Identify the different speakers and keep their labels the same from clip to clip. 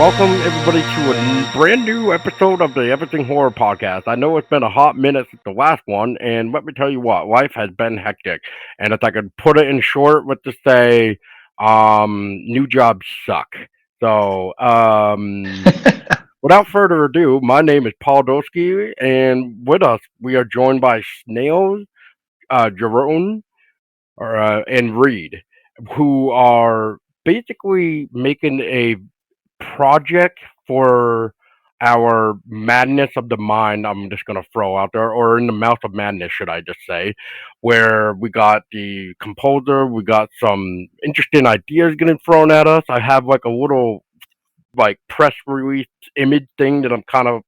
Speaker 1: welcome everybody to a brand new episode of the Everything Horror Podcast. I know it's been a hot minute since the last one, and let me tell you what, life has been hectic. And if I could put it in short, with to say, new jobs suck. So, without further ado, my name is Paul Doski, and with us we are joined by Snail, Jaron, and Reed, who are basically making a project for our madness of the mind. I'm just gonna throw out there, or in the mouth of madness, should I just say, where we got the composer, we got some interesting ideas getting thrown at us. I have like a little like press release image thing that I'm kind of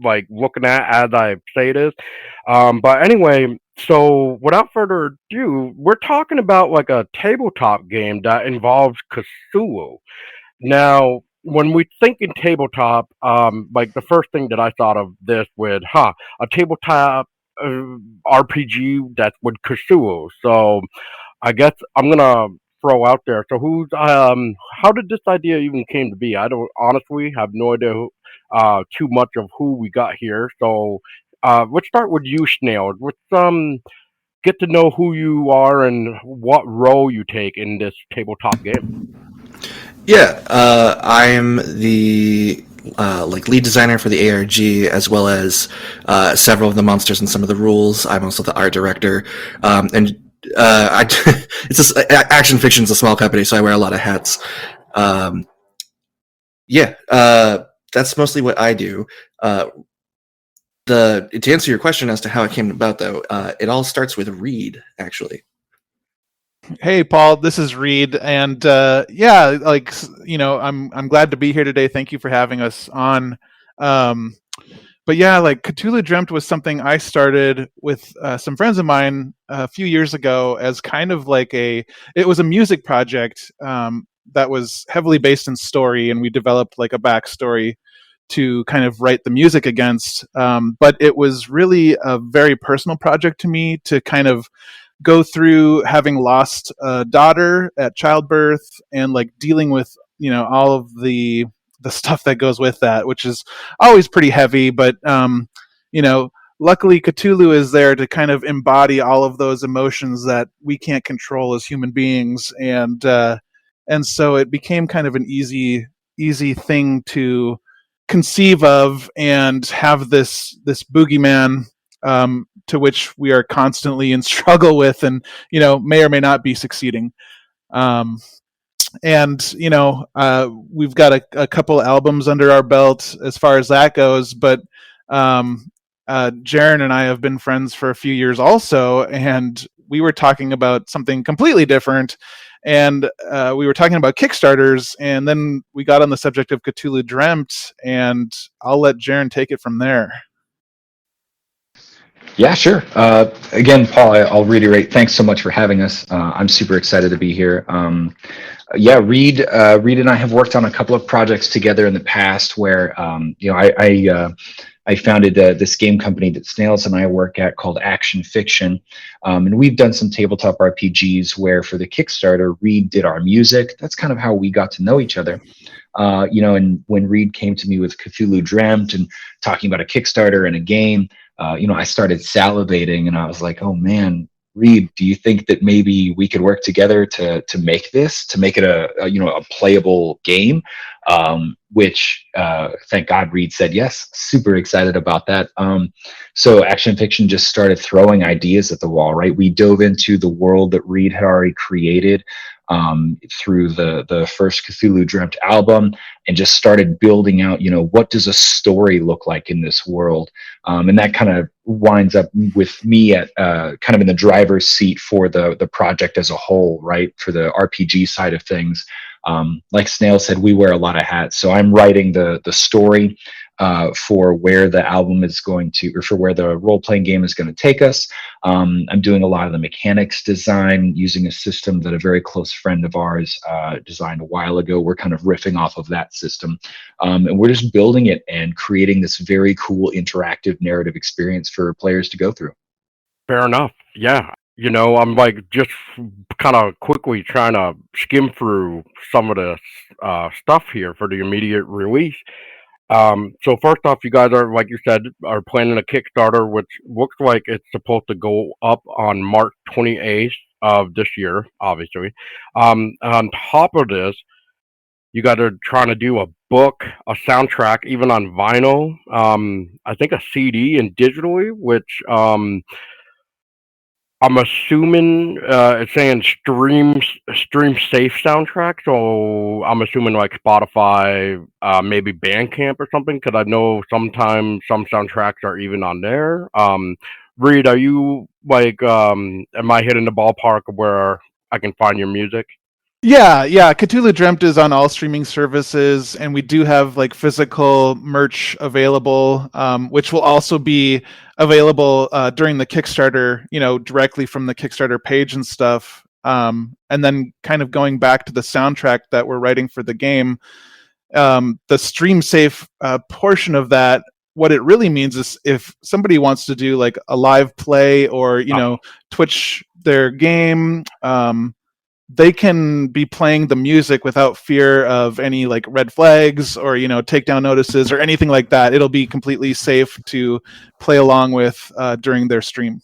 Speaker 1: like looking at as I say this. But anyway, so without further ado, we're talking about like a tabletop game that involves Cthulhu. Now, when we think in tabletop, like the first thing that I thought of this with, a tabletop RPG that's with Cthulhu. So I guess I'm gonna throw out there. So how did this idea even came to be? I don't honestly have no idea too much of who we got here. So let's start with you, Snail. Let's get to know who you are and what role you take in this tabletop game.
Speaker 2: Yeah, I'm the lead designer for the ARG, as well as several of the monsters and some of the rules. I'm also the art director, and Action Fiction's a small company, so I wear a lot of hats. Yeah, that's mostly what I do. To answer your question as to how it came about, though, it all starts with Reed, actually.
Speaker 3: Hey, Paul, this is Reed, and I'm glad to be here today. Thank you for having us on. But yeah, like Cthulhu Dreamt was something I started with some friends of mine a few years ago as kind of like it was a music project that was heavily based in story, and we developed like a backstory to kind of write the music against. But it was really a very personal project to me to kind of go through having lost a daughter at childbirth and like dealing with all of the stuff that goes with that, which is always pretty heavy. But luckily Cthulhu is there to kind of embody all of those emotions that we can't control as human beings, and so it became kind of an easy thing to conceive of and have this boogeyman to which we are constantly in struggle with, and may or may not be succeeding. We've got a couple albums under our belt as far as that goes, but Jaron and I have been friends for a few years also, and we were talking about something completely different, and we were talking about Kickstarters, and then we got on the subject of Cthulhu Dreamt, and I'll let Jaron take it from there.
Speaker 4: Yeah, sure. Again, Paul, I'll reiterate, thanks so much for having us. I'm super excited to be here. Reed and I have worked on a couple of projects together in the past where, I founded this game company that Snails and I work at called Action Fiction. And we've done some tabletop RPGs where for the Kickstarter, Reed did our music. That's kind of how we got to know each other. And when Reed came to me with Cthulhu Dreamt and talking about a Kickstarter and a game, I started salivating, and I was like, oh man, Reed, do you think that maybe we could work together to make it a playable game? Which thank God Reed said yes. Super excited about that. So Action Fiction just started throwing ideas at the wall, right? We dove into the world that Reed had already created through the first Cthulhu Dreamt album, and just started building out, what does a story look like in this world? And that kind of winds up with me at kind of in the driver's seat for the project as a whole, right? For the RPG side of things. Like Snail said, we wear a lot of hats. So I'm writing the story for where the album is going to, or for where the role-playing game is going to take us. I'm doing a lot of the mechanics design using a system that a very close friend of ours designed a while ago. We're kind of riffing off of that system. And we're just building it and creating this very cool interactive narrative experience for players to go through.
Speaker 1: Fair enough. Yeah. I'm like just kind of quickly trying to skim through some of the stuff here for the immediate release. So first off, you guys are, like you said, are planning a Kickstarter, which looks like it's supposed to go up on March 28th of this year, obviously. On top of this, you guys are trying to do a book, a soundtrack, even on vinyl. I think a CD and digitally, which I'm assuming it's saying stream safe soundtrack, so I'm assuming like Spotify, maybe Bandcamp or something, because I know sometimes some soundtracks are even on there. Reed, are you like, am I hitting the ballpark of where I can find your music?
Speaker 3: Yeah. Cthulhu Dreamt is on all streaming services, and we do have like physical merch available, which will also be available during the Kickstarter, directly from the Kickstarter page and stuff. And then kind of going back to the soundtrack that we're writing for the game, the stream safe portion of that. What it really means is if somebody wants to do like a live play or Twitch their game. They can be playing the music without fear of any like red flags or takedown notices or anything like that. It'll be completely safe to play along with during their stream.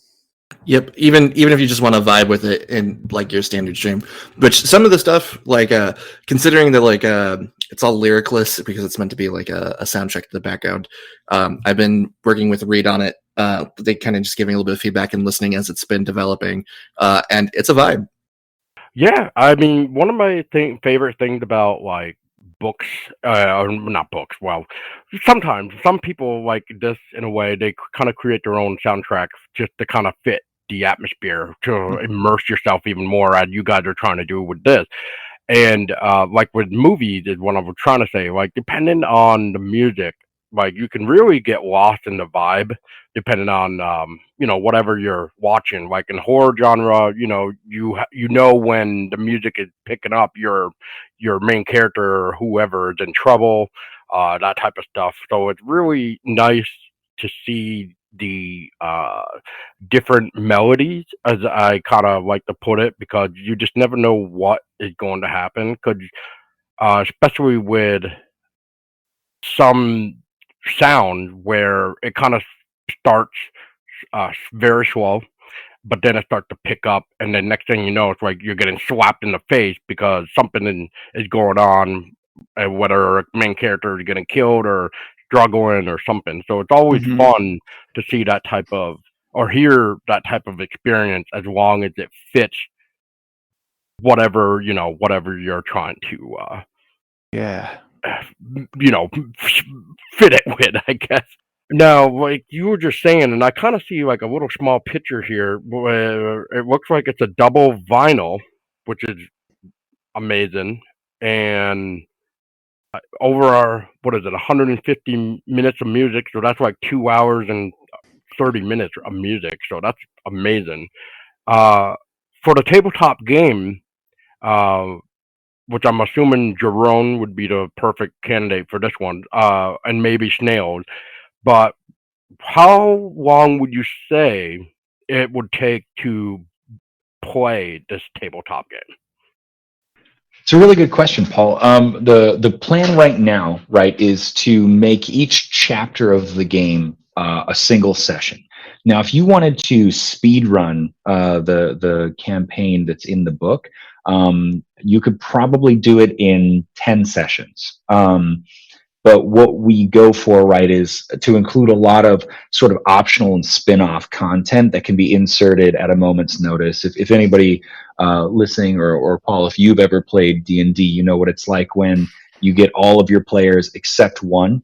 Speaker 2: Yep. Even if you just want to vibe with it in like your standard stream, which some of the stuff like considering that like it's all lyricless because it's meant to be like a soundtrack to the background. I've been working with Reed on it. They kind of just giving a little bit of feedback and listening as it's been developing, and it's a vibe.
Speaker 1: Yeah, I mean, one of my favorite things about like books, or not books. Well, sometimes some people like this in a way. They kind of create their own soundtracks just to kind of fit the atmosphere to immerse yourself even more, as you guys are trying to do with this. And like with movies, is what I'm trying to say. Like depending on the music, like you can really get lost in the vibe depending on whatever you're watching. Like in horror genre, you know when the music is picking up, your main character or whoever is in trouble, that type of stuff. So it's really nice to see the different melodies, as I kind of like to put it, because you just never know what is going to happen. Because especially with some sound where it kind of starts very slow, but then it starts to pick up, and then next thing you know, it's like you're getting slapped in the face because something is going on, and whether a main character is getting killed or struggling or something. So it's always fun to see that type of or hear that type of experience, as long as it fits whatever whatever you're trying to
Speaker 3: Yeah.
Speaker 1: fit it with, I guess. Now, like you were just saying, and I kind of see like a little small picture here where it looks like it's a double vinyl, which is amazing. And over our, what is it, 150 minutes of music. So that's like 2 hours and 30 minutes of music. So that's amazing. For the tabletop game, uh, which I'm assuming Jaron would be the perfect candidate for this one, and maybe Snail. But how long would you say it would take to play this tabletop game?
Speaker 4: It's a really good question, Paul. The plan right now, right, is to make each chapter of the game a single session. Now, if you wanted to speed run the campaign that's in the book, you could probably do it in 10 sessions. But what we go for, right, is to include a lot of sort of optional and spin-off content that can be inserted at a moment's notice. If anybody listening, or Paul, if you've ever played D&D, you know what it's like when you get all of your players except one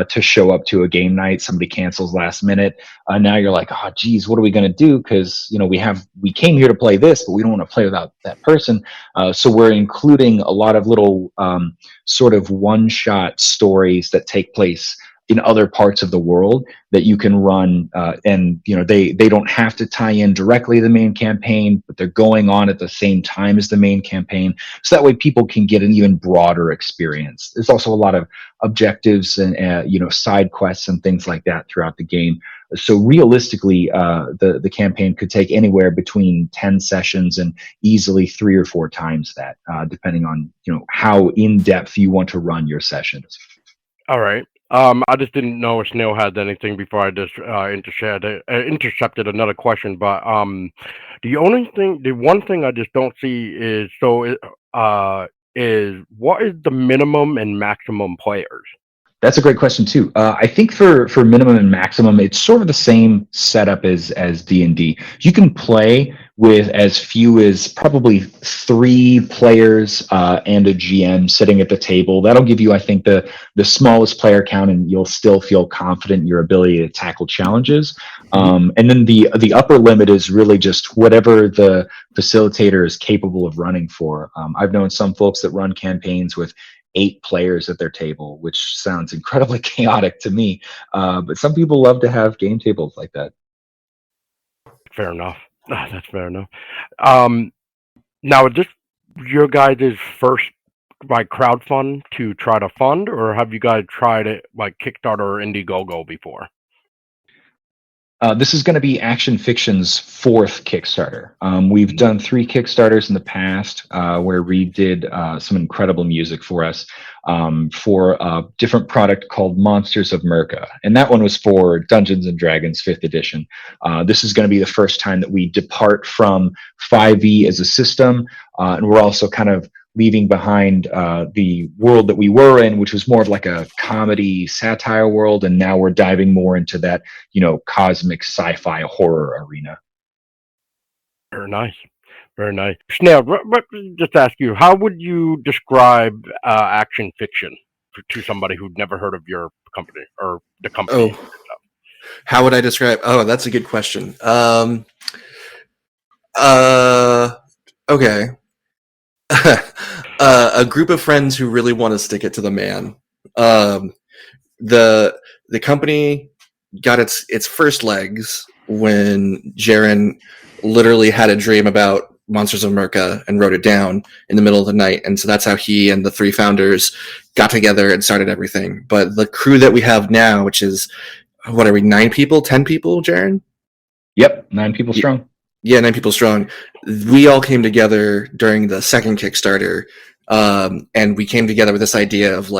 Speaker 4: to show up to a game night. Somebody cancels last minute. Now you're like, oh, geez, what are we going to do? Because we came here to play this, but we don't want to play without that person. So we're including a lot of little sort of one-shot stories that take place in other parts of the world that you can run, and they don't have to tie in directly to the main campaign, but they're going on at the same time as the main campaign, so that way people can get an even broader experience. There's also a lot of objectives and side quests and things like that throughout the game. So realistically, the campaign could take anywhere between 10 sessions and easily 3 or 4 times that, depending on how in depth you want to run your sessions.
Speaker 1: All right. I just didn't know if Snail had anything before I just intercepted another question. But the one thing I just don't see is is what is the minimum and maximum players?
Speaker 4: That's a great question too. I think for minimum and maximum, it's sort of the same setup as D&D. You can play with as few as probably 3 players and a GM sitting at the table. That'll give you, I think, the smallest player count, and you'll still feel confident in your ability to tackle challenges. And then the upper limit is really just whatever the facilitator is capable of running for. I've known some folks that run campaigns with 8 players at their table, which sounds incredibly chaotic to me. But some people love to have game tables like that.
Speaker 1: Fair enough. That's fair enough. Now, is this your guys' first crowdfund to try to fund, or have you guys tried it like Kickstarter or Indiegogo before?
Speaker 4: This is going to be Action Fiction's 4th Kickstarter. We've done 3 Kickstarters in the past where Reed did some incredible music for us for a different product called Monsters of Merca. And that one was for Dungeons & Dragons 5th edition. This is going to be the first time that we depart from 5e as a system. And we're also kind of leaving behind the world that we were in, which was more of like a comedy satire world, and now we're diving more into that, cosmic sci-fi horror arena.
Speaker 1: Very nice, very nice. Snail, just ask you, how would you describe action fiction to somebody who'd never heard of your company or the company?
Speaker 2: Oh, how would I describe? Oh, that's a good question. Okay. A group of friends who really want to stick it to the man. The company got its first legs when Jaron literally had a dream about Monsters of Merca and wrote it down in the middle of the night, and so that's how he and the 3 founders got together and started everything. But the crew that we have now, which is, what are we, 9 people, 10 people, Jaron?
Speaker 4: Yep, 9 people strong.
Speaker 2: Yeah, 9 people strong. We all came together during the second Kickstarter, and we came together with this idea of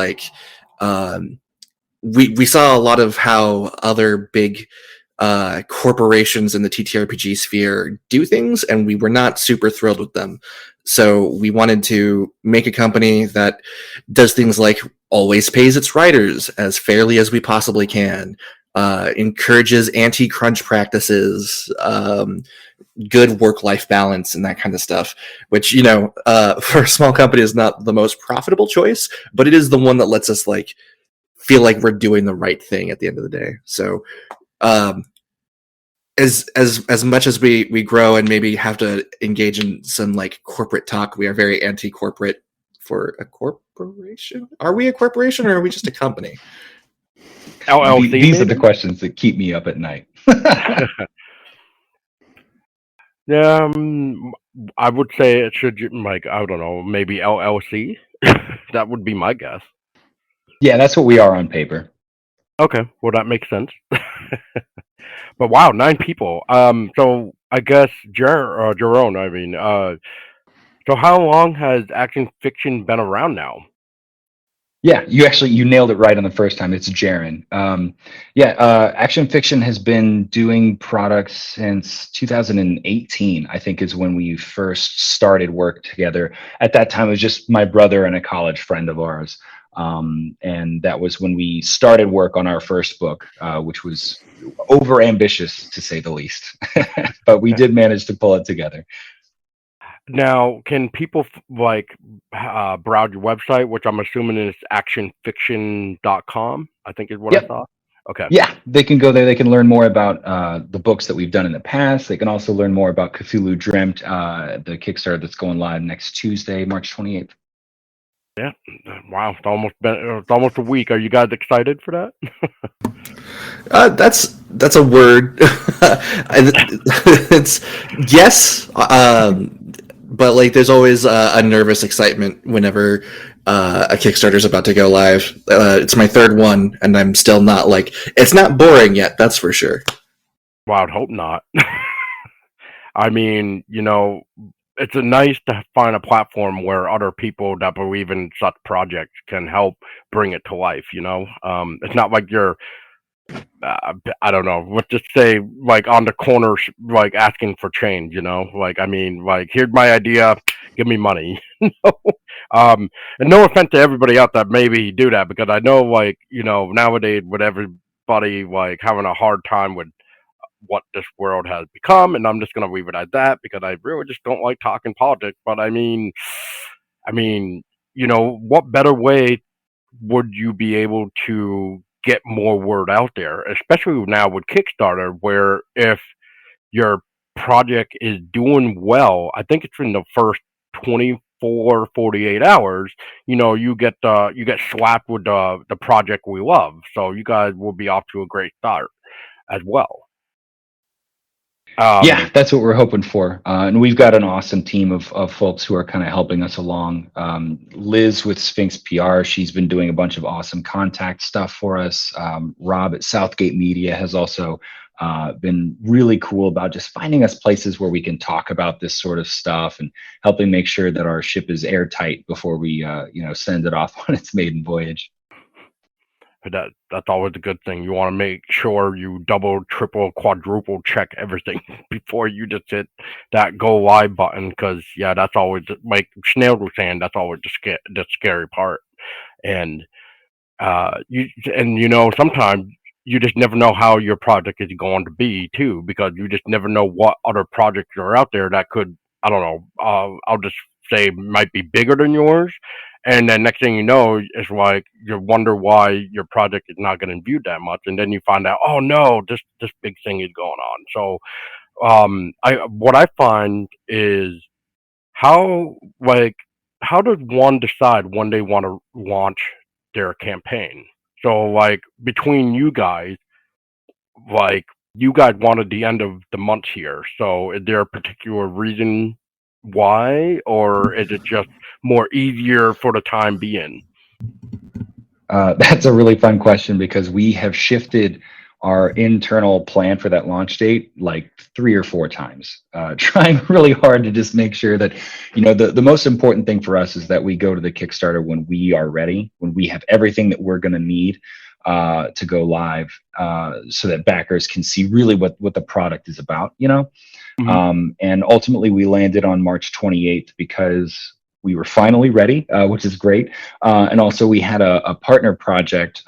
Speaker 2: we saw a lot of how other big corporations in the TTRPG sphere do things, and we were not super thrilled with them. So we wanted to make a company that does things like always pays its writers as fairly as we possibly can, encourages anti-crunch practices, good work-life balance, and that kind of stuff, which, for a small company is not the most profitable choice, but it is the one that lets us feel like we're doing the right thing at the end of the day. So as much as we grow and maybe have to engage in some corporate talk, we are very anti-corporate for a corporation. Are we a corporation, or are we just a company?
Speaker 1: LLC,
Speaker 4: these are the questions that keep me up at night.
Speaker 1: Yeah, I would say it should, I don't know, maybe LLC. That would be my guess.
Speaker 4: Yeah, that's what we are on paper.
Speaker 1: Okay, well, that makes sense. But wow, 9 people. So I guess Jaron, so how long has action fiction been around now?
Speaker 4: Yeah, you nailed it right on the first time. It's Jaron. Action Fiction has been doing products since 2018, I think, is when we first started work together. At that time, it was just my brother and a college friend of ours. And that was when we started work on our first book, which was over ambitious, to say the least. But we did manage to pull it together.
Speaker 1: Now, can people browse your website, which I'm assuming is actionfiction.com, I think is what I saw? Okay.
Speaker 4: Yeah, they can go there. They can learn more about the books that we've done in the past. They can also learn more about Cthulhu Dreamt, the Kickstarter that's going live next Tuesday, March 28th.
Speaker 1: Yeah. Wow. It's almost a week. Are you guys excited for that?
Speaker 2: That's a word. It's yes. But there's always a nervous excitement whenever a Kickstarter is about to go live. It's my 3rd one, and I'm still not it's not boring yet. That's for sure.
Speaker 1: Well, I'd hope not. I mean, it's nice to find a platform where other people that believe in such projects can help bring it to life. It's not like you're, I don't know, let's just say, like on the corner, like asking for change. Like I mean, like here's my idea, give me money. um, and no offense to everybody out that maybe do that because I know, like nowadays with everybody like having a hard time with what this world has become, and I'm just gonna leave it at that because I really just don't like talking politics. But I mean, what better way would you be able to get more word out there, especially now with Kickstarter, where if your project is doing well, I think it's in the first 24, 48 hours, you get slapped with the project we love. So you guys will be off to a great start as well.
Speaker 4: Yeah,
Speaker 1: Um,
Speaker 4: that's what we're hoping for. And we've got an awesome team of folks who are kind of helping us along. Liz with Sphinx PR, she's been doing a bunch of awesome contact stuff for us. Rob at Southgate Media has also been really cool about just finding us places where we can talk about this sort of stuff and helping make sure that our ship is airtight before we, send it off on its maiden voyage.
Speaker 1: that's always a good thing. You want to make sure you double, triple, quadruple check everything before you just hit that go live button. Because yeah, that's always like Snail was saying. That's always the scary part. And sometimes you just never know how your project is going to be too, because you just never know what other projects are out there that could, I don't know, I'll just say might be bigger than yours, and then next thing you know, it's like you wonder why your project is not getting viewed that much, and then you find out, oh no, this big thing is going on. So I what I find is how like how does one decide when they want to launch their campaign? So like between you guys, like you guys wanted the end of the month here. So is there a particular reason why, or is it just more easier for the time being?
Speaker 4: That's a really fun question because we have shifted our internal plan for that launch date like 3 or 4 times, trying really hard to just make sure that, the most important thing for us is that we go to the Kickstarter when we are ready, when we have everything that we're going to need to go live, so that backers can see really what the product is about.
Speaker 1: Mhm.
Speaker 4: And ultimately, we landed on March 28th because we were finally ready, which is great. And also, we had a partner project.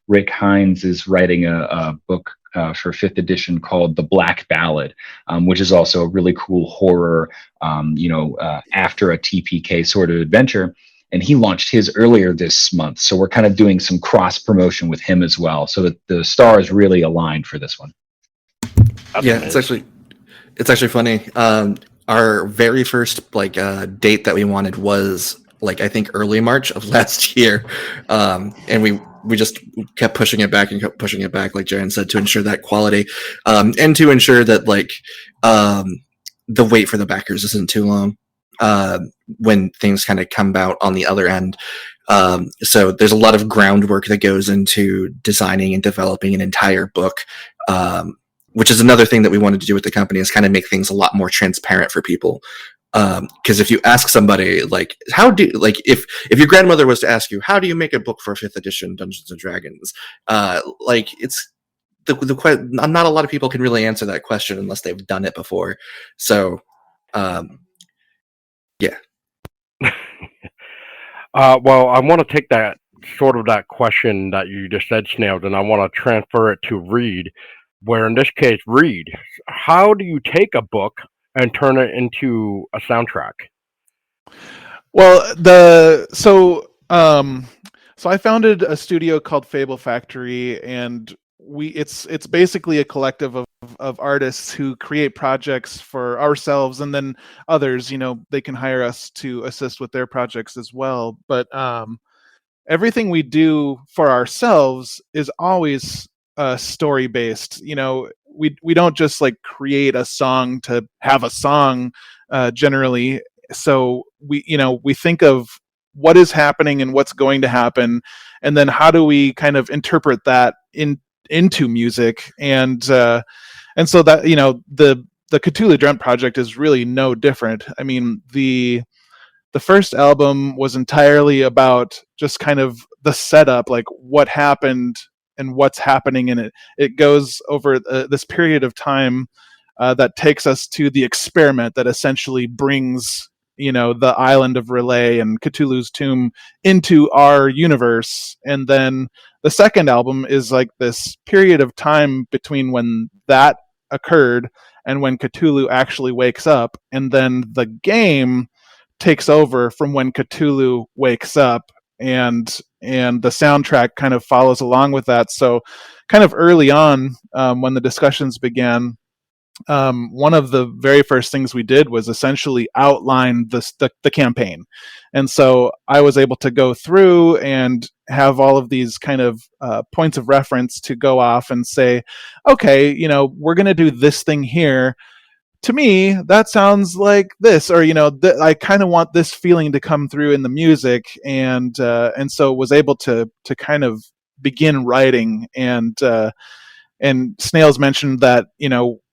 Speaker 4: Rick Hines is writing a book for 5th edition called The Black Ballad, which is also a really cool horror, after a TPK sort of adventure. And he launched his earlier this month. So we're kind of doing some cross promotion with him as well, so that the stars really aligned for this one.
Speaker 1: That's
Speaker 2: Yeah,
Speaker 1: amazing.
Speaker 2: it's actually funny. Our very first date that we wanted was I think early March of last year, and we just kept pushing it back and kept pushing it back, like Jaron said, to ensure that quality, and to ensure that the wait for the backers isn't too long when things kind of come out on the other end. So there's a lot of groundwork that goes into designing and developing an entire book. Which is another thing that we wanted to do with the company, is kind of make things a lot more transparent for people. Because if you ask somebody if your grandmother was to ask you, how do you make a book for 5th edition Dungeons and Dragons, it's not a lot of people can really answer that question unless they've done it before. So yeah.
Speaker 1: Well, I want to take that question that you just said, Snails, and I want to transfer it to Reed, where in this case, Reed, how do you take a book and turn it into a soundtrack?
Speaker 3: Well, so I founded a studio called Fable Factory, and it's basically a collective of artists who create projects for ourselves, and then others, they can hire us to assist with their projects as well. But everything we do for ourselves is always story based. We don't just create a song to have a song generally. So we think of what is happening and what's going to happen, and then how do we kind of interpret that into music. And And so that, the Cthulhu Dreamt project is really no different. I mean, the first album was entirely about just kind of the setup, like what happened and what's happening in it. It goes over this period of time that takes us to the experiment that essentially brings, the island of Relay and Cthulhu's tomb into our universe. And then the second album is like this period of time between when that occurred and when Cthulhu actually wakes up. And then the game takes over from when Cthulhu wakes up, and the soundtrack kind of follows along with that. So kind of early on, when the discussions began, one of the very first things we did was essentially outline the campaign. And so I was able to go through and have all of these kind of points of reference to go off and say, okay, we're going to do this thing here. To me, that sounds like this, or I kind of want this feeling to come through in the music, and so was able to kind of begin writing. And Snails mentioned that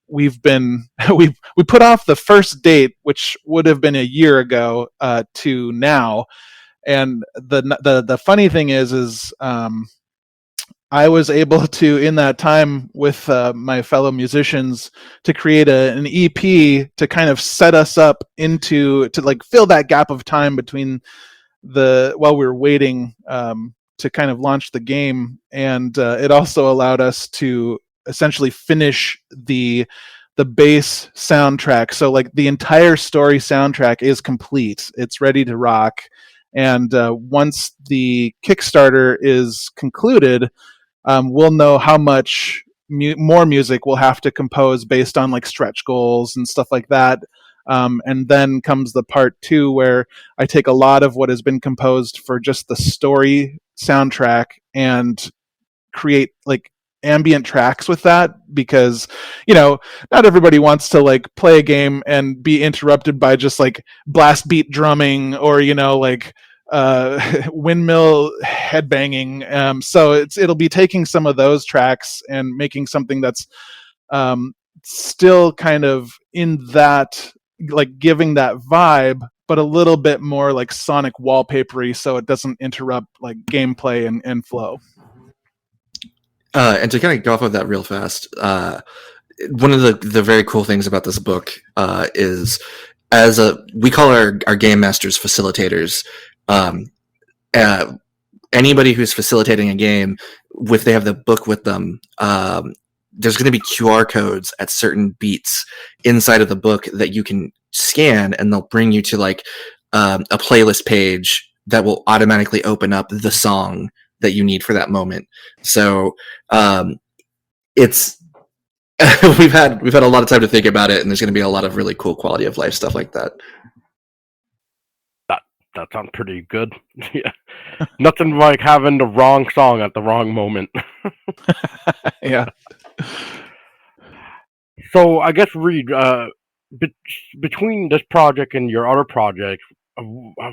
Speaker 3: we've been we put off the first date, which would have been a year ago, to now. And the funny thing is I was able to, in that time with my fellow musicians, to create an EP to kind of set us up to like fill that gap of time between while we were waiting to kind of launch the game. And it also allowed us to essentially finish the base soundtrack. So like the entire story soundtrack is complete. It's ready to rock. And once the Kickstarter is concluded, we'll know how much more music we'll have to compose based on like stretch goals and stuff like that. And then comes the part 2, where I take a lot of what has been composed for just the story soundtrack and create like ambient tracks with that, because not everybody wants to like play a game and be interrupted by just like blast beat drumming or like windmill headbanging. So it'll be taking some of those tracks and making something that's still kind of in that, like giving that vibe, but a little bit more like sonic wallpapery, so it doesn't interrupt like gameplay and flow.
Speaker 2: And to kind of go off of that real fast, one of the very cool things about this book is, we call our game masters facilitators. Anybody who's facilitating a game, if they have the book with them, there's going to be QR codes at certain beats inside of the book that you can scan, and they'll bring you to like a playlist page that will automatically open up the song that you need for that moment. So it's we've had a lot of time to think about it, and there's going to be a lot of really cool quality of life stuff like that.
Speaker 1: That sounds pretty good. Yeah, nothing like having the wrong song at the wrong moment.
Speaker 3: Yeah.
Speaker 1: So I guess, Reed, between this project and your other projects,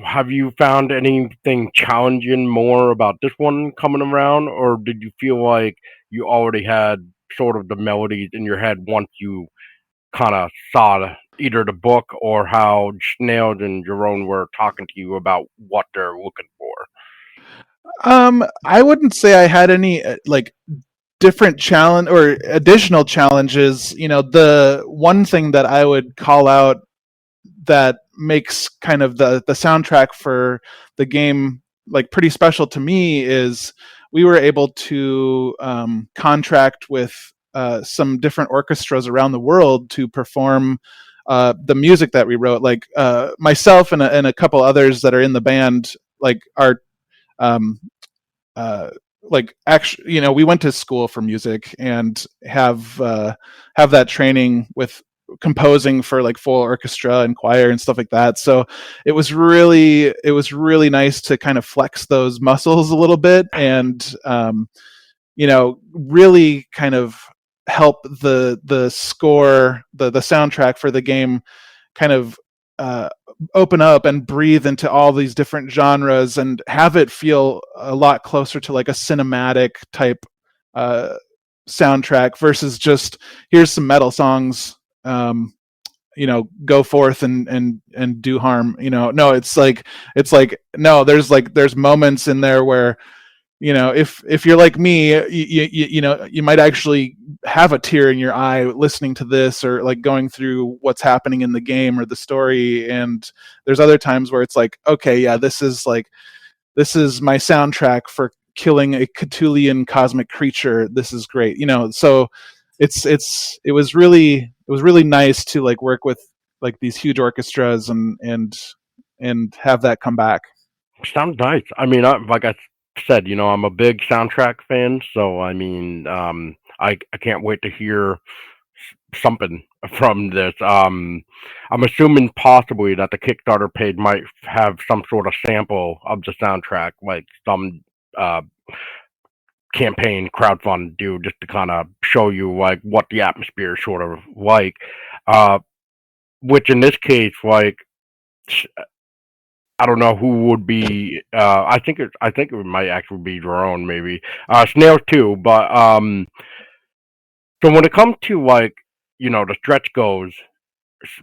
Speaker 1: have you found anything challenging more about this one coming around, or did you feel like you already had sort of the melodies in your head once you kind of saw either the book or how Snail and Jaron were talking to you about what they're looking for?
Speaker 3: I wouldn't say I had any like different challenge or additional challenges. The one thing that I would call out that makes kind of the soundtrack for the game like pretty special to me is we were able to contract with some different orchestras around the world to perform the music that we wrote. Like myself and a couple others that are in the band, like are like actually, we went to school for music and have that training with composing for like full orchestra and choir and stuff like that. So it was really nice to kind of flex those muscles a little bit and really kind of help the score, the soundtrack for the game kind of open up and breathe into all these different genres and have it feel a lot closer to like a cinematic type soundtrack versus just here's some metal songs, go forth and do harm. No, it's like no, there's moments in there where, if you're like me, you might actually have a tear in your eye listening to this, or like going through what's happening in the game or the story. And there's other times where it's like, okay, yeah, this is my soundtrack for killing a Cthulhian cosmic creature. This is great. So it was really nice to like work with like these huge orchestras and have that come back.
Speaker 1: Sounds nice. I mean, like I said, I'm a big soundtrack fan, so I mean, I can't wait to hear something from this. I'm assuming possibly that the Kickstarter page might have some sort of sample of the soundtrack, like some uh, campaign crowdfund do, just to kind of show you like what the atmosphere is sort of like. Uh, which in this case, like, I don't know who would be. I think it might actually be Jaron, maybe Snail too. But so when it comes to like the stretch goals,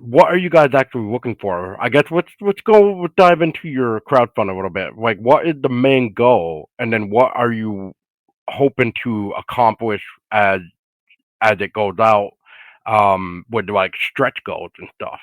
Speaker 1: what are you guys actually looking for? I guess let's dive into your crowdfund a little bit. Like, what is the main goal, and then what are you hoping to accomplish as it goes out, with like stretch goals and stuff.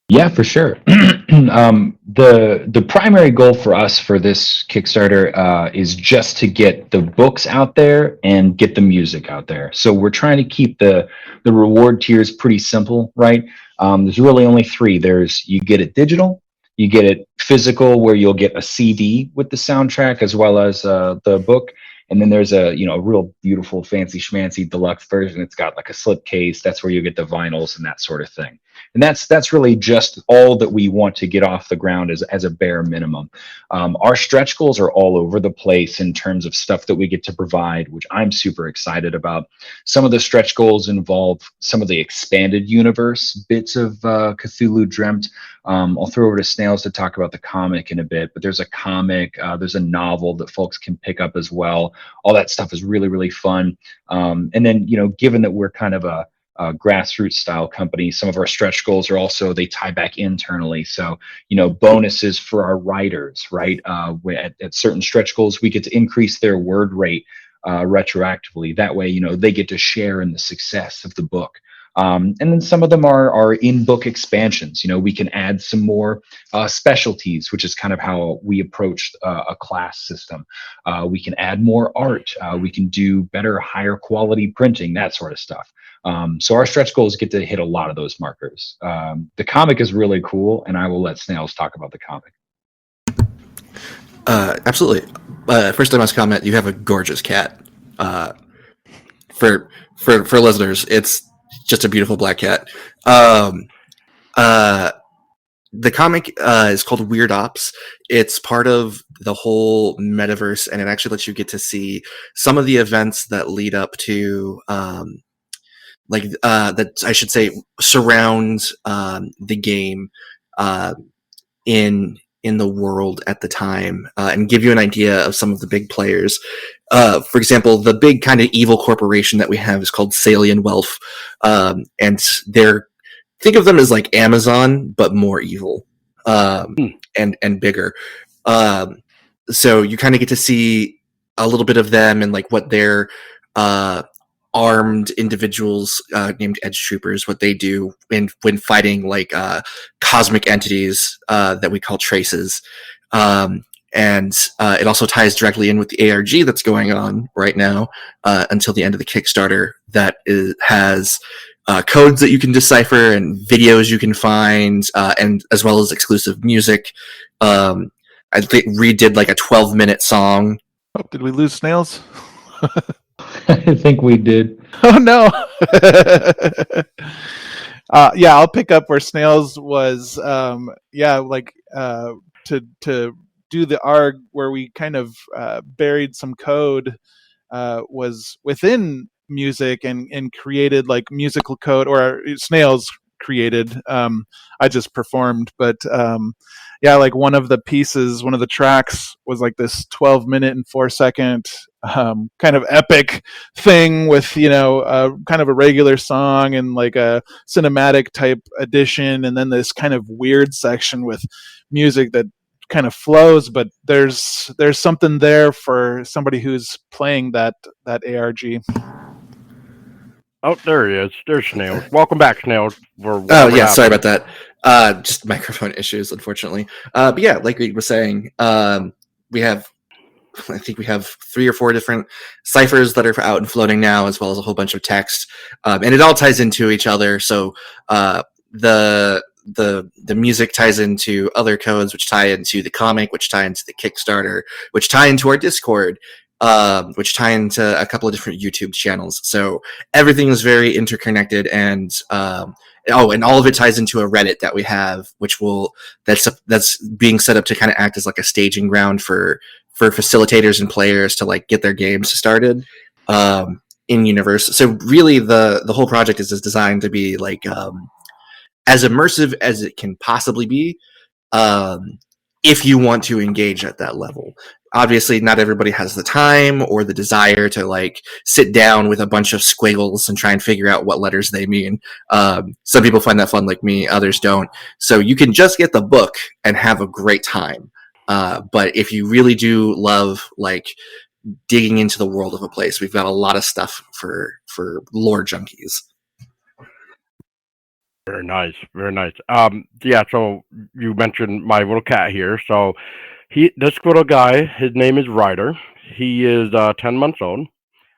Speaker 4: Yeah, for sure. The primary goal for us for this Kickstarter is just to get the books out there and get the music out there. So we're trying to keep the reward tiers pretty simple, right? There's really only three. You get it digital, you get it physical, where you'll get a CD with the soundtrack as well as the book. And then there's a real beautiful fancy schmancy deluxe version. It's got like a slipcase. That's where you get the vinyls and that sort of thing. And that's really just all that we want to get off the ground as a bare minimum. Our stretch goals are all over the place in terms of stuff that we get to provide, which I'm super excited about. Some of the stretch goals involve some of the expanded universe bits of Cthulhu Dreamt. I'll throw over to Snails to talk about the comic in a bit, but there's a comic, there's a novel that folks can pick up as well. All that stuff is really, really fun. And then, given that we're kind of a grassroots style company, some of our stretch goals are also, they tie back internally. So, bonuses for our writers, right? At certain stretch goals, we get to increase their word rate retroactively. That way, they get to share in the success of the book. And then some of them are in-book expansions. We can add some more specialties, which is kind of how we approach a class system. We can add more art. We can do better, higher quality printing, that sort of stuff. So our stretch goals get to hit a lot of those markers. The comic is really cool, and I will let Snails talk about the comic.
Speaker 2: Absolutely. First, I must comment: you have a gorgeous cat. For listeners, it's just a beautiful black cat. The comic is called Weird Ops. It's part of the whole metaverse, and it actually lets you get to see some of the events that lead up to, that I should say, surround the game in the world at the time, and give you an idea of some of the big players. For example, the big kind of evil corporation that we have is called Salian Wealth, and think of them as like Amazon, but more evil, and bigger. So you kind of get to see a little bit of them and like what their armed individuals named Edge Troopers, what they do when fighting like cosmic entities that we call traces. And it also ties directly in with the ARG that's going on right now until the end of the Kickstarter that has codes that you can decipher and videos you can find, and as well as exclusive music. I think Reed did like a 12-minute song.
Speaker 3: Oh, did we lose Snails?
Speaker 4: I think we did.
Speaker 3: Oh no. Yeah, I'll pick up where Snails was. To do the ARG where we kind of buried some code was within music and created like musical code, or Snails created. I just performed, but yeah, like one of the tracks was like this 12-minute and 4-second kind of epic thing with kind of a regular song and like a cinematic type edition, and then this kind of weird section with music that kind of flows, but there's something there for somebody who's playing that ARG.
Speaker 1: Oh, there he is. There's Snail. Welcome back, Snail.
Speaker 2: Oh yeah, sorry about that. Just microphone issues, unfortunately. But yeah, like Reed was saying, we have 3 or 4 different ciphers that are out and floating now, as well as a whole bunch of text, and it all ties into each other. So the music ties into other codes, which tie into the comic, which tie into the Kickstarter, which tie into our Discord, which tie into a couple of different YouTube channels. So everything is very interconnected, and and all of it ties into a Reddit that we have, that's being set up to kind of act as like a staging ground for facilitators and players to like get their games started in universe. So really, the whole project is designed to be like as immersive as it can possibly be, if you want to engage at that level. Obviously, not everybody has the time or the desire to like sit down with a bunch of squiggles and try and figure out what letters they mean. Some people find that fun, like me. Others don't. So you can just get the book and have a great time. But if you really do love like digging into the world of a place, we've got a lot of stuff for lore junkies.
Speaker 1: Very nice, very nice. Yeah. So you mentioned my little cat here. So this little guy, his name is Ryder. He is 10 months old.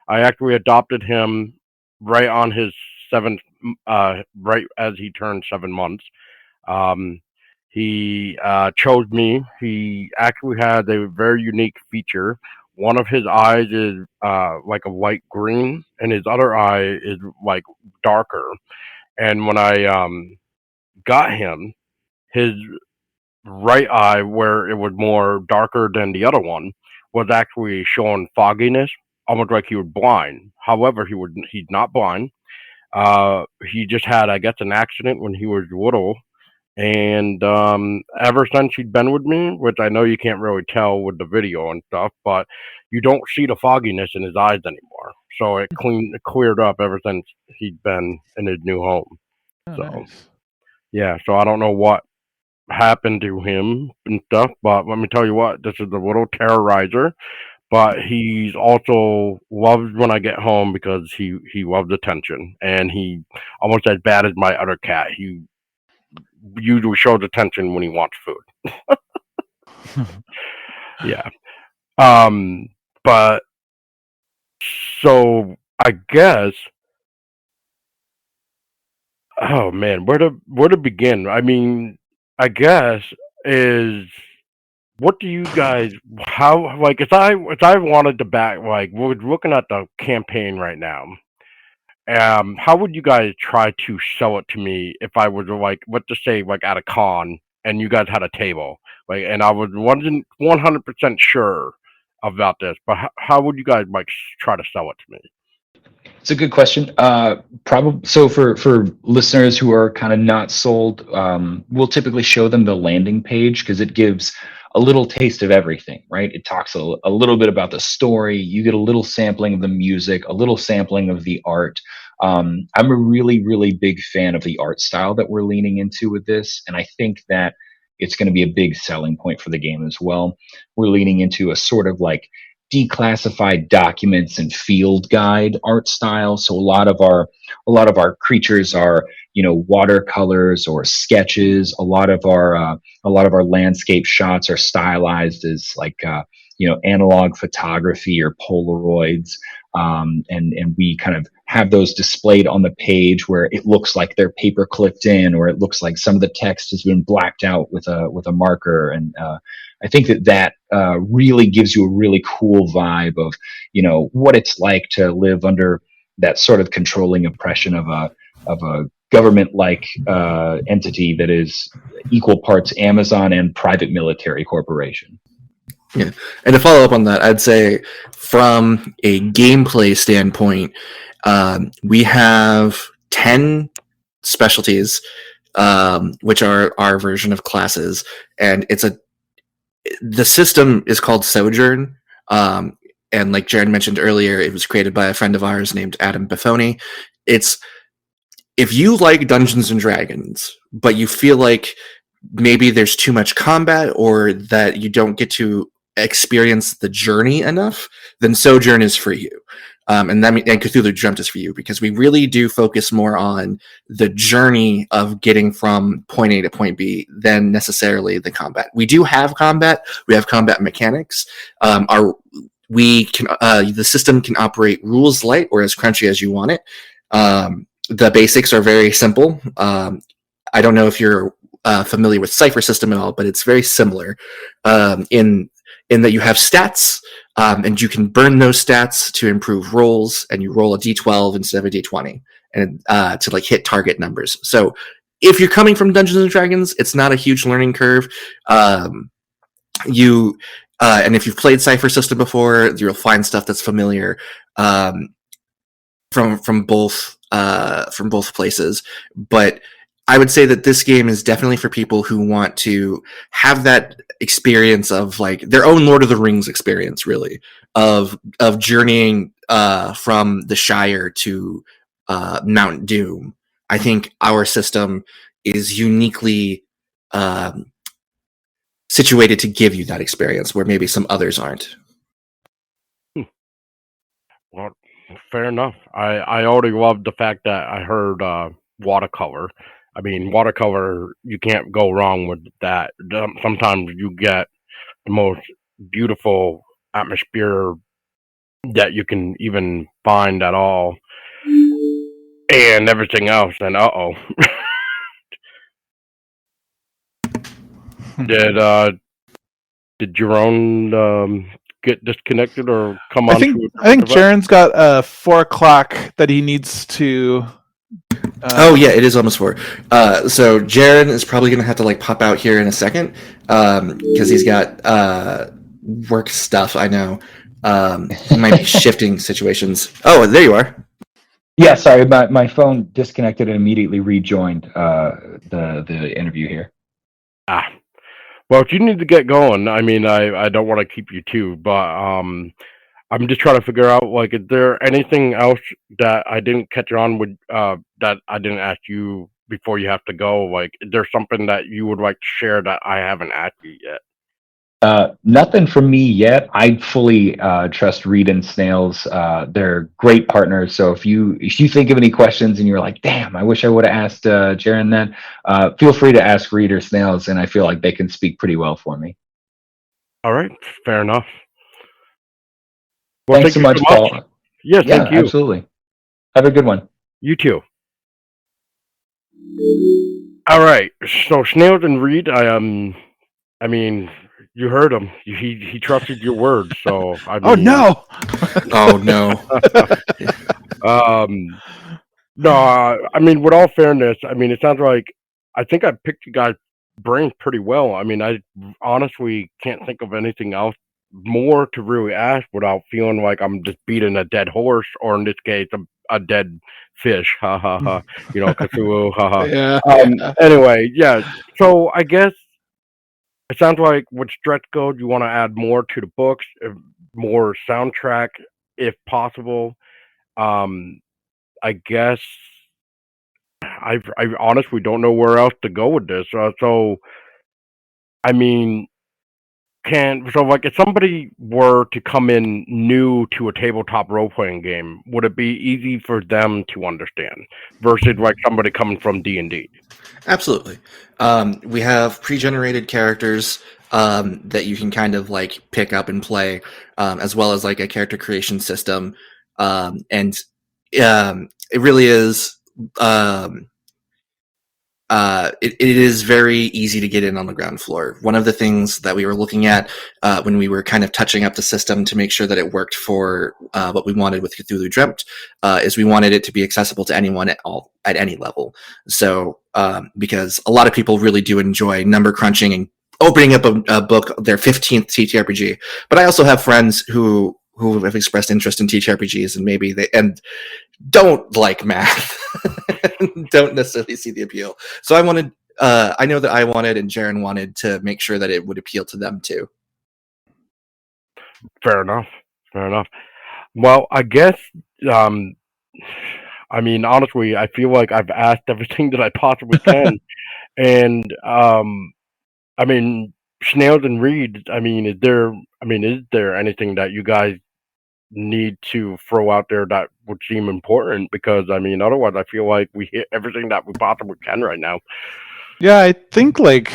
Speaker 1: I actually adopted him right on his right as he turned 7 months. He chose me. He actually has a very unique feature. One of his eyes is like a light green, and his other eye is like darker. And when I got him, his right eye, where it was more darker than the other one, was actually showing fogginess, almost like he was blind. However, he's not blind. He just had, I guess, an accident when he was little, and ever since he'd been with me, which I know you can't really tell with the video and stuff, but you don't see the fogginess in his eyes anymore. So it cleared up ever since he'd been in his new home.
Speaker 3: Oh,
Speaker 1: So
Speaker 3: nice.
Speaker 1: yeah, so I don't know what happened to him and stuff, but let me tell you what, this is a little terrorizer. But he's also loves when I get home because he loves attention, and he almost as bad as my other cat. He usually shows attention when he wants food. Yeah. But so I guess. Oh man, where to begin? I mean, I guess is what do you guys how like if I wanted to back like we're looking at the campaign right now. How would you guys try to sell it to me if I was like let's just say like at a con and you guys had a table like and I wasn't 100% sure about this, but how would you guys like try to sell it to me?
Speaker 4: It's a good question. Probably so for listeners who are kind of not sold, we'll typically show them the landing page because it gives a little taste of everything, right? It talks a little bit about the story. You get a little sampling of the music, a little sampling of the art. I'm a really, really big fan of the art style that we're leaning into with this, and I think that it's going to be a big selling point for the game as well. We're leaning into a sort of like declassified documents and field guide art style. So a lot of our creatures are, you know, watercolors or sketches. A lot of our landscape shots are stylized as like analog photography or Polaroids. And we kind of have those displayed on the page where it looks like they're paper clipped in, or it looks like some of the text has been blacked out with a marker. And I think that really gives you a really cool vibe of, you know, what it's like to live under that sort of controlling oppression of a government-like entity that is equal parts Amazon and private military corporation.
Speaker 2: Yeah, and to follow up on that, I'd say from a gameplay standpoint, we have 10 specialties, which are our version of classes, and the system is called Sojourn. And like Jaron mentioned earlier, it was created by a friend of ours named Adam Buffoni. It's if you like Dungeons and Dragons, but you feel like maybe there's too much combat or that you don't get to experience the journey enough, then Sojourn is for you. And Cthulhu Dreamt is for you, because we really do focus more on the journey of getting from point A to point B than necessarily the combat. We do have combat. We have combat mechanics. The system can operate rules light or as crunchy as you want it. The basics are very simple. I don't know if you're familiar with Cypher system at all, but it's very similar in that you have stats, and you can burn those stats to improve rolls, and you roll a d12 instead of a d20, and to like hit target numbers. So if you're coming from Dungeons and Dragons, it's not a huge learning curve. And if you've played Cypher system before, you'll find stuff that's familiar from both places. But I would say that this game is definitely for people who want to have that experience of like their own Lord of the Rings experience, really, of journeying from the Shire to Mount Doom. I think our system is uniquely situated to give you that experience where maybe some others aren't.
Speaker 1: Well, fair enough. I already loved the fact that I heard watercolor. I mean, watercolor, you can't go wrong with that. Sometimes you get the most beautiful atmosphere that you can even find at all, and everything else. And did Jaron get disconnected or come on?
Speaker 3: I think Jaron's got 4 o'clock that he needs to.
Speaker 2: It is almost 4. So Jaron is probably going to have to like pop out here in a second because he's got work stuff. I know he might be shifting situations. Oh, there you are.
Speaker 4: Yeah, sorry, my phone disconnected and immediately rejoined the interview here.
Speaker 1: Well, if you need to get going, I mean, I don't want to keep you too, but I'm just trying to figure out, like, is there anything else that I didn't catch on with, that I didn't ask you before you have to go? Like, is there something that you would like to share that I haven't asked you yet?
Speaker 4: Nothing from me yet. I fully trust Reed and Snails. They're great partners. So if you think of any questions and you're like, damn, I wish I would have asked Jaron that, feel free to ask Reed or Snails, and I feel like they can speak pretty well for me.
Speaker 1: All right, fair enough. Well,
Speaker 4: Thanks so much, Paul.
Speaker 1: Yeah, thank you.
Speaker 4: Absolutely. Have a good one.
Speaker 1: You too. All right, so Snails and Reed, I mean, you heard him. He trusted your word. So I mean,
Speaker 3: oh no!
Speaker 2: Oh no!
Speaker 1: No. I mean, with all fairness, I mean, it sounds like I think I picked you guys' brains pretty well. I mean, I honestly can't think of anything else more to really ask without feeling like I'm just beating a dead horse, or in this case, a dead fish. Ha ha ha. You know, Cthulhu. Ha ha.
Speaker 3: Yeah.
Speaker 1: Anyway, yeah. So I guess it sounds like with Stretch Gold, you want to add more to the books, more soundtrack, if possible. I guess I honestly don't know where else to go with this. So, I mean, like if somebody were to come in new to a tabletop role playing game, would it be easy for them to understand versus like somebody coming from D&D?
Speaker 2: Absolutely. We have pre-generated characters that you can kind of like pick up and play, as well as like a character creation system, and it really is. It is very easy to get in on the ground floor. One of the things that we were looking at when we were kind of touching up the system to make sure that it worked for what we wanted with Cthulhu Dreamt is we wanted it to be accessible to anyone at any level. So because a lot of people really do enjoy number crunching and opening up a book, their 15th TTRPG. But I also have friends who who have expressed interest in TTRPGs and maybe they don't like math, don't necessarily see the appeal. So I wanted, I know that I wanted and Jaron wanted to make sure that it would appeal to them too.
Speaker 1: Fair enough. Fair enough. Well, I guess. Um, I mean, honestly, I feel like I've asked everything that I possibly can, and I mean, Snails and Reed. I mean, is there anything that you guys need to throw out there that would seem important? Because I mean, otherwise, I feel like we hit everything that we possibly can right now.
Speaker 3: Yeah, I think like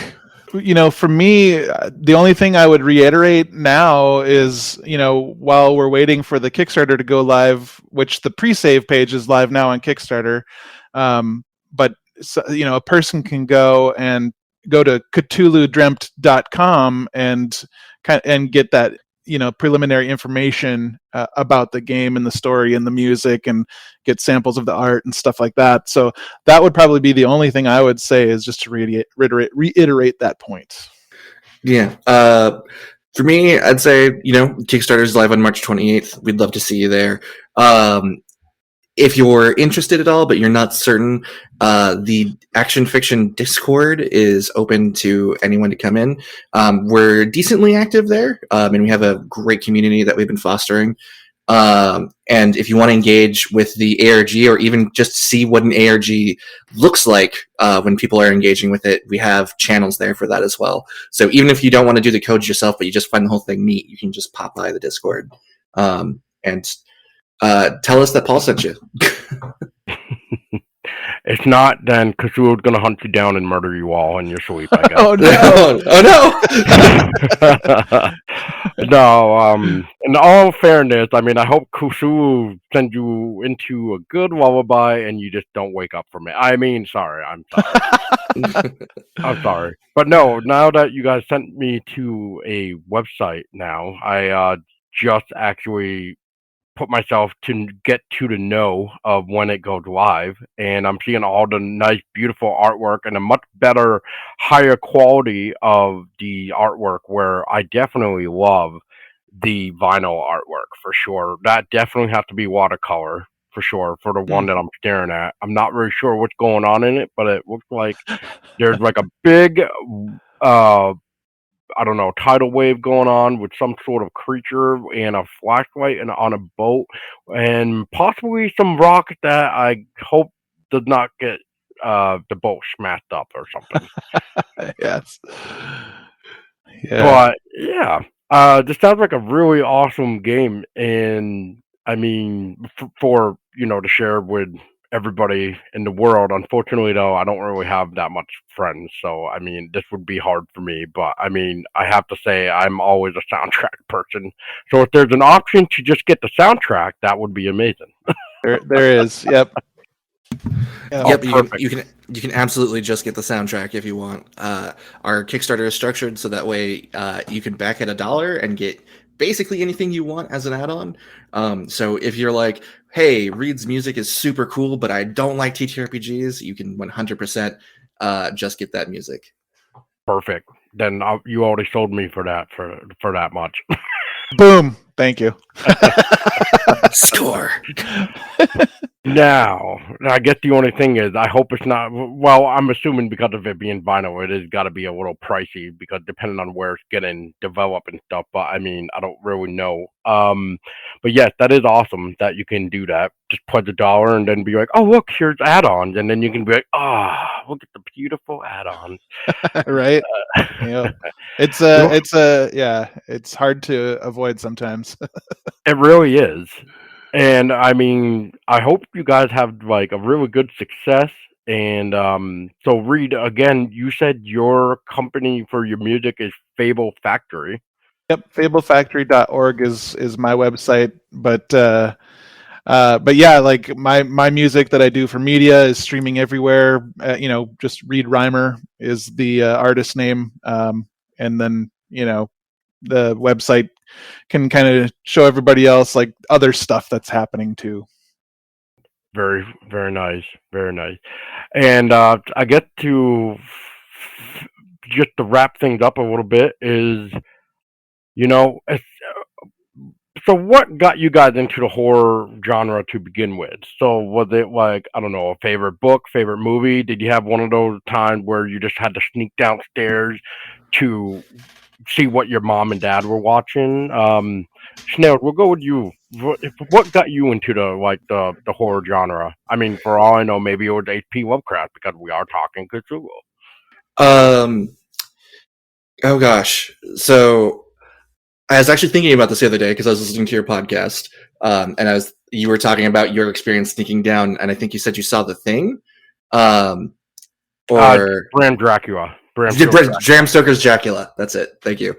Speaker 3: for me, the only thing I would reiterate now is while we're waiting for the Kickstarter to go live, which the pre-save page is live now on Kickstarter, but a person can go to cthulhudreamt.com and get that preliminary information about the game and the story and the music and get samples of the art and stuff like that. So that would probably be the only thing I would say, is just to reiterate that point.
Speaker 2: Yeah. For me, I'd say, Kickstarter is live on March 28th. We'd love to see you there. If you're interested at all, but you're not certain, the Action Fiction Discord is open to anyone to come in. We're decently active there, and we have a great community that we've been fostering. And if you want to engage with the ARG or even just see what an ARG looks like when people are engaging with it, we have channels there for that as well. So even if you don't want to do the codes yourself, but you just find the whole thing neat, you can just pop by the Discord and tell us that Paul sent you.
Speaker 1: If not, then Cthulhu's gonna hunt you down and murder you all in your sleep, I guess.
Speaker 3: Oh no!
Speaker 2: Oh
Speaker 1: no! No. In all fairness, I mean, I hope Cthulhu sends you into a good lullaby and you just don't wake up from it. I mean, sorry. I'm sorry. I'm sorry, but no. Now that you guys sent me to a website, now I just actually put myself to get to the know of when it goes live, and I'm seeing all the nice, beautiful artwork and a much better, higher quality of the artwork. Where I definitely love the vinyl artwork for sure. That definitely has to be watercolor for sure for the one that I'm staring at. I'm not really sure what's going on in it, but it looks like there's like a big I don't know, tidal wave going on with some sort of creature and a flashlight and on a boat, and possibly some rock that I hope does not get the boat smashed up or something.
Speaker 3: Yes.
Speaker 1: Yeah. But yeah, this sounds like a really awesome game, and I mean, for to share with everybody in the world. Unfortunately, though, I don't really have that much friends, so I mean, this would be hard for me. But I mean, I have to say, I'm always a soundtrack person. So if there's an option to just get the soundtrack, that would be amazing.
Speaker 3: There is. Yep.
Speaker 2: Yep, you can absolutely just get the soundtrack if you want. Our Kickstarter is structured so that way you can back at $1 and get basically anything you want as an add-on. So if you're like, hey, Reed's music is super cool, but I don't like TTRPGs, you can 100% just get that music.
Speaker 1: Perfect. Then you already sold me for that much.
Speaker 3: Boom. Thank you.
Speaker 2: Score.
Speaker 1: Now, I guess the only thing is, I hope it's not. Well, I'm assuming because of it being vinyl, it has got to be a little pricey because depending on where it's getting developed and stuff. But I mean, I don't really know. But yes, that is awesome that you can do that. Just pledge $1 and then be like, oh look, here's add-ons, and then you can be like, look at the beautiful add-ons.
Speaker 3: Right. It's hard to avoid sometimes.
Speaker 1: It really is. And I mean, I hope you guys have like a really good success. And so Reed, again, you said your company for your music is Fable Factory.
Speaker 3: Yep, fablefactory.org is my website, but yeah, like my music that I do for media is streaming everywhere. Just Reed Reimer is the artist name, and then the website can kind of show everybody else like other stuff that's happening too.
Speaker 1: Very, very nice, very nice. And I get to just to wrap things up a little bit is, So what got you guys into the horror genre to begin with? So was it like, I don't know, a favorite book, favorite movie? Did you have one of those times where you just had to sneak downstairs to see what your mom and dad were watching? Snail, we'll go with you. What got you into the horror genre? I mean, for all I know, maybe it was H.P. Lovecraft because we are talking Cthulhu.
Speaker 2: Um, oh gosh. So I was actually thinking about this the other day because I was listening to your podcast, and you were talking about your experience sneaking down, and I think you said you saw The Thing, or
Speaker 1: Bram Dracula.
Speaker 2: Bram Stoker's Dracula. That's it. Thank you.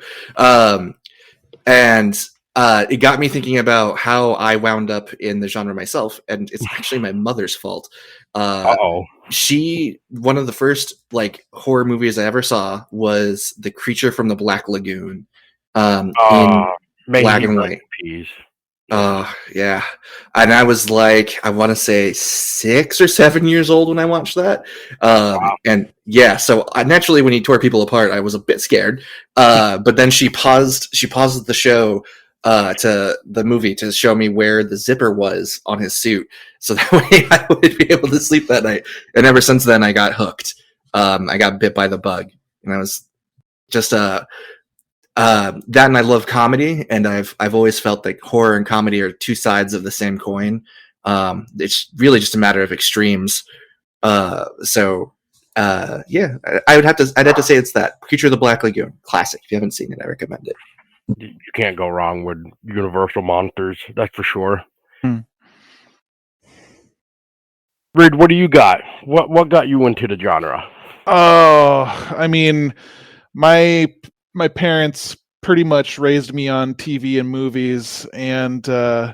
Speaker 2: And it got me thinking about how I wound up in the genre myself, and it's actually my mother's fault. One of the first like horror movies I ever saw was The Creature from the Black Lagoon, in black and white. Yeah. And I was like, I want to say 6 or 7 years old when I watched that.
Speaker 1: Wow.
Speaker 2: And yeah, so naturally when he tore people apart, I was a bit scared. But then she paused the show to the movie to show me where the zipper was on his suit. So that way I would be able to sleep that night. And ever since then I got hooked. I got bit by the bug. And I was just that, and I love comedy, and I've always felt like horror and comedy are two sides of the same coin. It's really just a matter of extremes. Yeah, I'd have to say it's that Creature of the Black Lagoon, classic. If you haven't seen it, I recommend it.
Speaker 1: You can't go wrong with Universal monsters, that's for sure. Reed, what do you got? What got you into the genre?
Speaker 3: Oh, I mean, my parents pretty much raised me on TV and movies, and I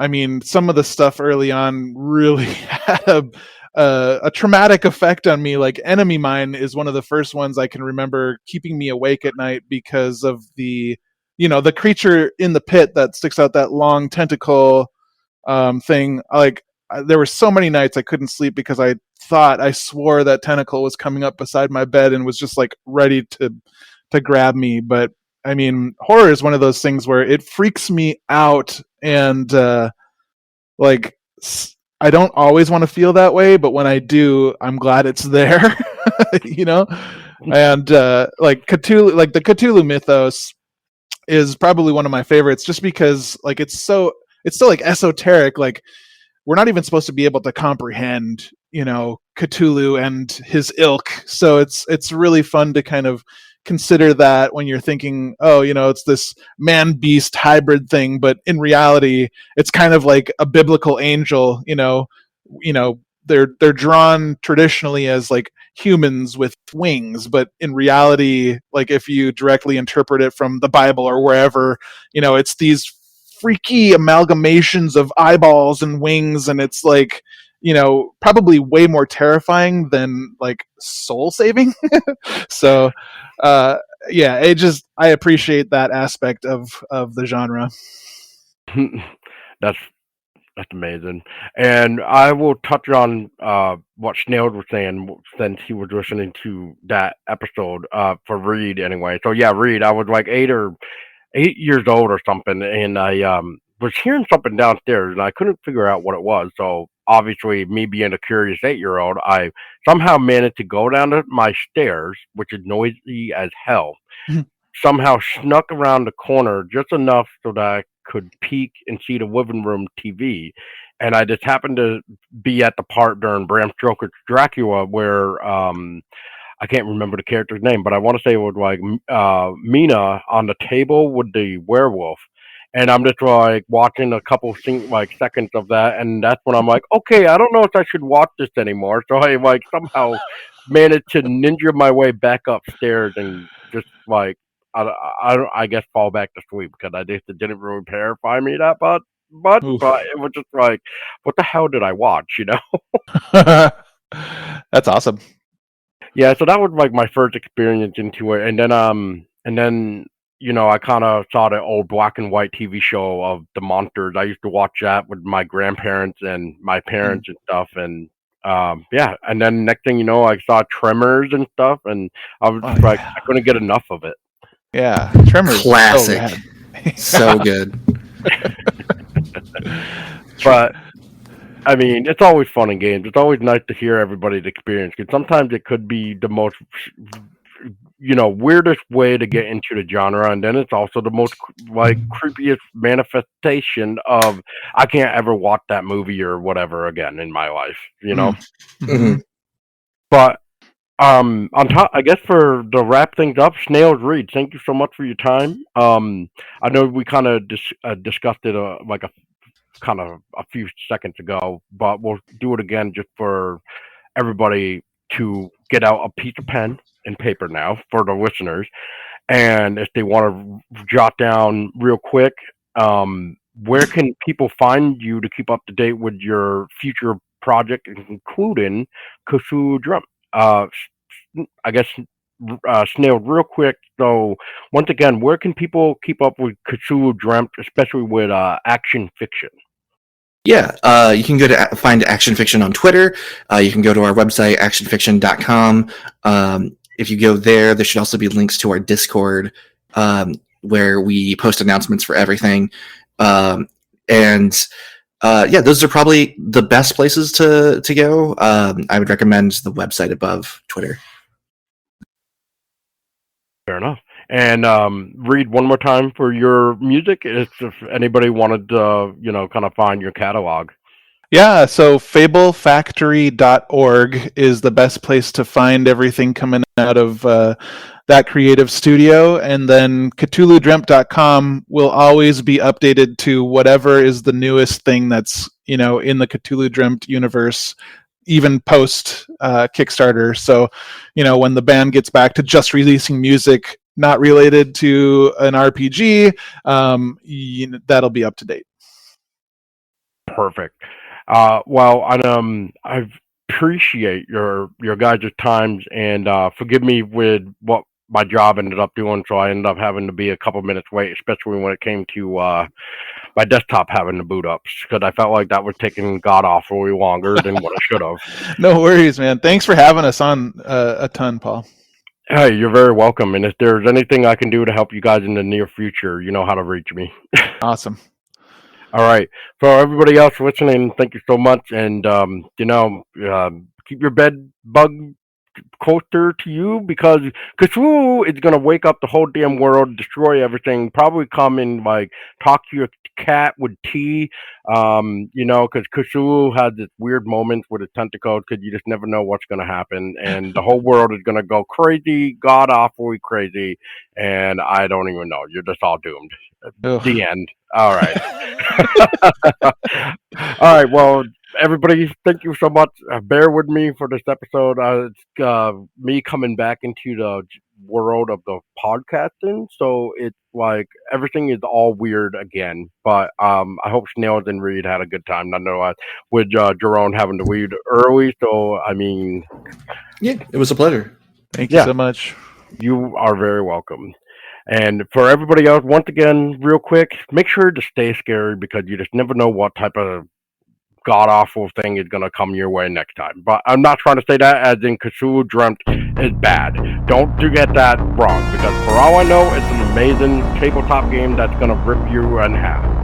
Speaker 3: mean, some of the stuff early on really had a traumatic effect on me. Like Enemy Mine is one of the first ones I can remember keeping me awake at night because of the creature in the pit that sticks out that long tentacle thing. Like there were so many nights I couldn't sleep because I swore that tentacle was coming up beside my bed and was just like ready to grab me. But I mean, horror is one of those things where it freaks me out, and like I don't always want to feel that way, but when I do, I'm glad it's there. And like Cthulhu, like the Cthulhu mythos is probably one of my favorites, just because like it's so like esoteric. Like we're not even supposed to be able to comprehend, Cthulhu and his ilk. So it's really fun to kind of consider that when you're thinking, oh, it's this man beast hybrid thing, but in reality, it's kind of like a biblical angel. They're drawn traditionally as like humans with wings, but in reality, like if you directly interpret it from the Bible or wherever, it's these freaky amalgamations of eyeballs and wings, and it's like probably way more terrifying than like soul saving. So yeah, I appreciate that aspect of the genre.
Speaker 1: That's amazing. And I will touch on what Snail was saying since he was listening to that episode for Reed anyway. So yeah, Reed, I was like 8 years old or something, and I was hearing something downstairs, and I couldn't figure out what it was. So obviously, me being a curious 8-year-old, I somehow managed to go down my stairs, which is noisy as hell. Somehow snuck around the corner just enough so that I could peek and see the living room TV. And I just happened to be at the part during Bram Stoker's Dracula where I can't remember the character's name, but I want to say it was like Mina on the table with the werewolf. And I'm just like watching a couple seconds of that, and that's when I'm like, okay, I don't know if I should watch this anymore. So I like somehow managed to ninja my way back upstairs and just like I guess fall back to sleep because it didn't really terrify me that much. But it was just like, what the hell did I watch?
Speaker 3: That's awesome.
Speaker 1: Yeah, so that was like my first experience into it, and then I kind of saw the old black and white TV show of the monsters. I used to watch that with my grandparents and my parents and stuff, and yeah, and then next thing you know, I saw Tremors and stuff, and I was just like, I couldn't get enough of it.
Speaker 3: Yeah, Tremors,
Speaker 2: classic, so good.
Speaker 1: But I mean, it's always fun in games. It's always nice to hear everybody's experience because sometimes it could be the most, weirdest way to get into the genre, and then it's also the most like creepiest manifestation of I can't ever watch that movie or whatever again in my life.
Speaker 2: Mhm.
Speaker 1: But on top, I guess for to wrap things up, Snails Reed, thank you so much for your time. I know we kind of discussed it like a kind of a few seconds ago, but we'll do it again just for everybody to get out a piece of pen and paper now for the listeners. And if they want to jot down real quick, where can people find you to keep up to date with your future project, including Cthulhu Dreamt? I guess Snail, real quick. So, once again, where can people keep up with Cthulhu Dreamt, especially with action fiction?
Speaker 2: Yeah, you can go to find Action Fiction on Twitter. You can go to our website, actionfiction.com. If you go there should also be links to our Discord, where we post announcements for everything. And those are probably the best places to go. I would recommend the website above Twitter.
Speaker 1: Fair enough. And read one more time for your music if anybody wanted to, kind of find your catalog.
Speaker 3: Yeah, so fablefactory.org is the best place to find everything coming out of that creative studio. And then CthulhuDreamt.com will always be updated to whatever is the newest thing that's, in the Cthulhu Dreamt universe, even post Kickstarter. So, when the band gets back to just releasing music not related to an RPG, that'll be up to date.
Speaker 1: Perfect. Well, I appreciate your guys' times, and forgive me with what my job ended up doing. So I ended up having to be a couple minutes late, especially when it came to my desktop having to boot up, because I felt like that was taking god awfully longer than what I should have.
Speaker 3: No worries, man. Thanks for having us on a ton, Paul.
Speaker 1: Hey, you're very welcome. And if there's anything I can do to help you guys in the near future, you know how to reach me.
Speaker 3: Awesome.
Speaker 1: All right. For everybody else listening, thank you so much. And, keep your bed bug closer to you because Cthulhu is going to wake up the whole damn world, destroy everything, probably come and like talk to your cat with tea, because Cthulhu has this weird moments with his tentacles because you just never know what's going to happen. And the whole world is going to go crazy, god awfully crazy. And I don't even know. You're just all doomed.
Speaker 3: Ugh.
Speaker 1: The end. All right. All right. Well, everybody, thank you so much. Bear with me for this episode. It's me coming back into the world of the podcasting, so it's like everything is all weird again. But I hope Snails and Reed had a good time. Nonetheless, with Jaron having to read early, so I mean,
Speaker 2: Yeah, it was a pleasure.
Speaker 3: Thank you so much.
Speaker 1: You are very welcome. And for everybody else, once again, real quick, make sure to stay scary because you just never know what type of god awful thing is gonna come your way next time. But I'm not trying to say that as in Cthulhu Dreamt is bad. Don't get that wrong because for all I know, it's an amazing tabletop game that's gonna rip you in half.